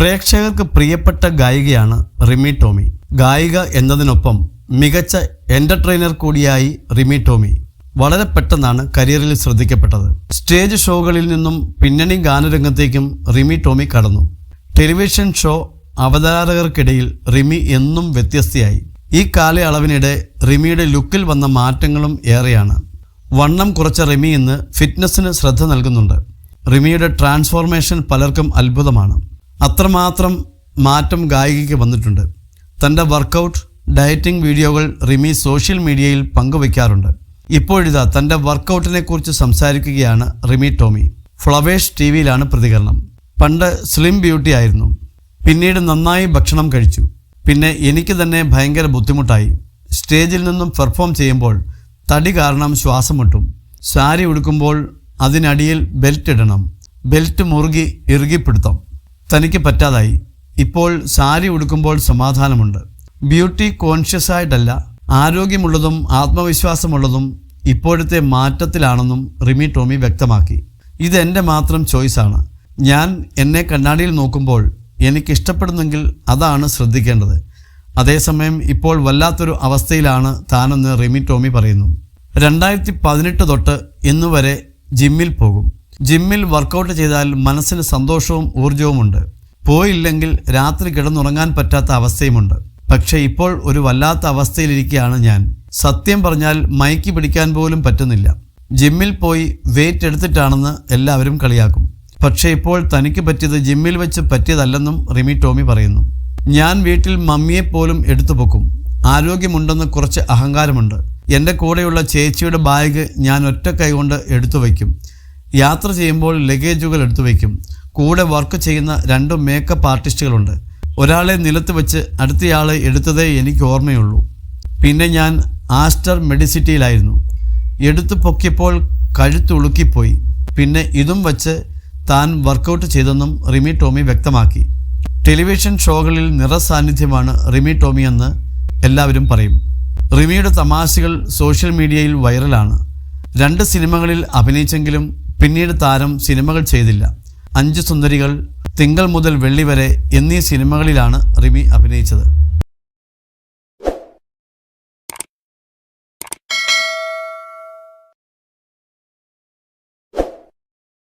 പ്രേക്ഷകർക്ക് പ്രിയപ്പെട്ട ഗായികയാണ് റിമി ടോമി. ഗായിക എന്നതിനൊപ്പം മികച്ച എൻ്റർടൈനർ കൂടിയായി റിമി ടോമി വളരെ പെട്ടെന്നാണ് കരിയറിൽ ശ്രദ്ധിക്കപ്പെട്ടത്. സ്റ്റേജ് ഷോകളിൽ നിന്നും പിന്നണി ഗാനരംഗത്തേക്കും റിമി ടോമി കടന്നു. ടെലിവിഷൻ ഷോ അവതാരകർക്കിടയിൽ റിമി എന്നും വ്യത്യസ്തയായി. ഈ കാലയളവിനിടെ റിമിയുടെ ലുക്കിൽ വന്ന മാറ്റങ്ങളും ഏറെയാണ്. വണ്ണം കുറച്ച റിമി ഇന്ന് ഫിറ്റ്നസ്സിന് ശ്രദ്ധ നൽകുന്നുണ്ട്. റിമിയുടെ ട്രാൻസ്ഫോർമേഷൻ പലർക്കും അത്ഭുതമാണ്. അത്രമാത്രം മാറ്റം ഗായികയ്ക്ക് വന്നിട്ടുണ്ട്. തൻ്റെ വർക്കൗട്ട്, ഡയറ്റിംഗ് വീഡിയോകൾ റിമി സോഷ്യൽ മീഡിയയിൽ പങ്കുവയ്ക്കാറുണ്ട്. ഇപ്പോഴിതാ തൻ്റെ വർക്കൗട്ടിനെ കുറിച്ച് സംസാരിക്കുകയാണ് റിമി ടോമി. ഫ്ലവേഴ്സ് ടിവിയിലാണ് പ്രതികരണം. പണ്ട് സ്ലിം ബ്യൂട്ടി ആയിരുന്നു, പിന്നീട് നന്നായി ഭക്ഷണം കഴിച്ചു, പിന്നെ എനിക്ക് തന്നെ ഭയങ്കര ബുദ്ധിമുട്ടായി. സ്റ്റേജിൽ നിന്നും പെർഫോം ചെയ്യുമ്പോൾ തടി കാരണം ശ്വാസം മുട്ടും. സാരി ഉടുക്കുമ്പോൾ അതിനടിയിൽ ബെൽറ്റ് ഇടണം, ബെൽറ്റ് മുറുകി ഇറുകിപ്പിടുത്തം. തനിക്ക് പറ്റാതായി. ഇപ്പോൾ സാരി ഉടുക്കുമ്പോൾ സമാധാനമുണ്ട്. ബ്യൂട്ടി കോൺഷ്യസ് ആയിട്ടല്ല, ആരോഗ്യമുള്ളതും ആത്മവിശ്വാസമുള്ളതും ഇപ്പോഴത്തെ മാറ്റത്തിലാണെന്നും റിമി ടോമി വ്യക്തമാക്കി. ഇതെൻ്റെ മാത്രം ചോയ്സാണ്. ഞാൻ എന്നെ കണ്ണാടിയിൽ നോക്കുമ്പോൾ എനിക്കിഷ്ടപ്പെടുന്നെങ്കിൽ അതാണ് ശ്രദ്ധിക്കേണ്ടത്. അതേസമയം ഇപ്പോൾ വല്ലാത്തൊരു അവസ്ഥയിലാണ് താനെന്ന് റിമി ടോമി പറയുന്നു. 2018 തൊട്ട് ഇന്നുവരെ ജിമ്മിൽ പോകും. ജിമ്മിൽ വർക്കൗട്ട് ചെയ്താൽ മനസ്സിന് സന്തോഷവും ഊർജവുമുണ്ട്. പോയില്ലെങ്കിൽ രാത്രി കിടന്നുറങ്ങാൻ പറ്റാത്ത അവസ്ഥയുമുണ്ട്. പക്ഷേ ഇപ്പോൾ ഒരു വല്ലാത്ത അവസ്ഥയിലിരിക്കുകയാണ് ഞാൻ. സത്യം പറഞ്ഞാൽ മൈക്ക് പിടിക്കാൻ പോലും പറ്റുന്നില്ല. ജിമ്മിൽ പോയി വെയിറ്റ് എടുത്തിട്ടാണെന്ന് എല്ലാവരും കളിയാക്കും. പക്ഷേ ഇപ്പോൾ തനിക്ക് പറ്റിയത് ജിമ്മിൽ വെച്ച് പറ്റിയതല്ലെന്നും റിമി ടോമി പറയുന്നു. ഞാൻ വീട്ടിൽ മമ്മിയെപ്പോലും എടുത്തു പൊക്കും. ആരോഗ്യമുണ്ടെന്ന് കുറച്ച് അഹങ്കാരമുണ്ട്. എൻ്റെ കൂടെയുള്ള ചേച്ചിയുടെ ബാഗ് ഞാൻ ഒറ്റ കൈകൊണ്ട് എടുത്തു വയ്ക്കും. യാത്ര ചെയ്യുമ്പോൾ ലഗേജുകൾ എടുത്തു വയ്ക്കും. കൂടെ വർക്ക് ചെയ്യുന്ന 2 മേക്കപ്പ് ആർട്ടിസ്റ്റുകളുണ്ട്. ഒരാളെ നിലത്ത് വെച്ച് അടുത്തയാളെ എടുത്തതേ എനിക്ക് ഓർമ്മയുള്ളൂ. പിന്നെ ഞാൻ ആസ്റ്റർ മെഡിസിറ്റിയിലായിരുന്നു. എടുത്തു പൊക്കിയപ്പോൾ കഴുത്തുളുക്കിപ്പോയി. പിന്നെ ഇതും വച്ച് താൻ വർക്കൗട്ട് ചെയ്തെന്നും റിമി ടോമി വ്യക്തമാക്കി. ടെലിവിഷൻ ഷോകളിൽ നിറസാന്നിധ്യമാണ് റിമി ടോമി എന്ന് എല്ലാവരും പറയും. റിമിയുടെ തമാശകൾ സോഷ്യൽ മീഡിയയിൽ വൈറലാണ്. 2 സിനിമകളിൽ അഭിനയിച്ചെങ്കിലും പിന്നീട് താരം സിനിമകൾ ചെയ്തില്ല. 5 സുന്ദരികൾ, തിങ്കൾ മുതൽ വെള്ളി വരെ എന്നീ സിനിമകളിലാണ് റിമി അഭിനയിച്ചത്.